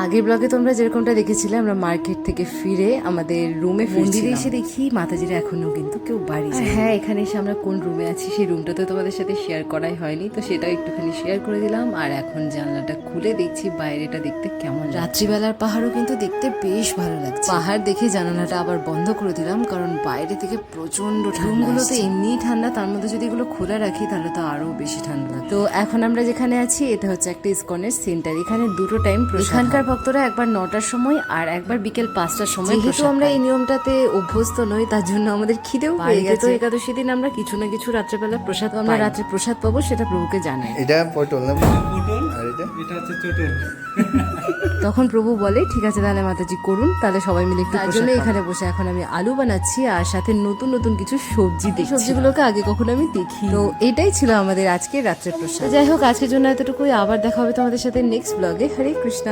আগের ব্লগে তোমরা যেরকমটা দেখেছিলে আমরা মার্কেট থেকে ফিরে আমাদের রুমে মন্দিরে এসে দেখি মাতাজিরা এখনো কিন্তু কেউ বাড়ি যায়। হ্যাঁ, এখানে এসে আমরা কোন রুমে আছি সেই রুমটা তো তোমাদের সাথে শেয়ার করাই হয়নি, তো সেটাও একটুখানি শেয়ার করে দিলাম। আর এখন জানলাটা খুলে দেখছি বাইরেটা দেখতে কেমন। রাত্রিবেলার পাহাড়ও কিন্তু দেখতে বেশ ভালো লাগছে। পাহাড় দেখে জানালাটা আবার বন্ধ করে দিলাম, কারণ বাইরে থেকে প্রচন্ড ঠান্ডা। রুমগুলো তো এমনিই ঠান্ডা, তার মধ্যে যদি এগুলো খোলা রাখি তাহলে তো আরো বেশি ঠান্ডা লাগে। তো এখন আমরা যেখানে আছি এটা হচ্ছে একটা ইসকনের সেন্টার। এখানে দুটো টাইম এখানকার ভক্তরা একবার 9টার সময় আর একবার বিকেল 5টার সময়। যেহেতু আমরা এই নিয়মটাতে অভ্যস্ত নই তার জন্য আমাদের খিদেও পেয়ে গেছে। তো একাদশী দিন আমরা কিছু না কিছু রাত্রেবেলা প্রসাদ, আমরা রাত্রে প্রসাদ পাবো সেটা প্রভুকে জানাই। এটা পটল না, পটল আর এটা হচ্ছে চটল। তখন প্রভু বলে ঠিক আছে তাহলে মাতাজি করুন, তাহলে সবাই মিলে একটু। তার জন্য এখানে বসে এখন আমি আলু বানাচ্ছি আর সাথে নতুন নতুন কিছু সবজি। সবজিগুলোকে আগে কখনো আমি দেখি। তো এটাই ছিল আমাদের আজকে রাত্রে প্রসাদ। যাই হোক, আজকের জন্য এতটুকুই। আবার দেখা হবে তোমাদের সাথে নেক্সট ব্লগে। হরে কৃষ্ণা।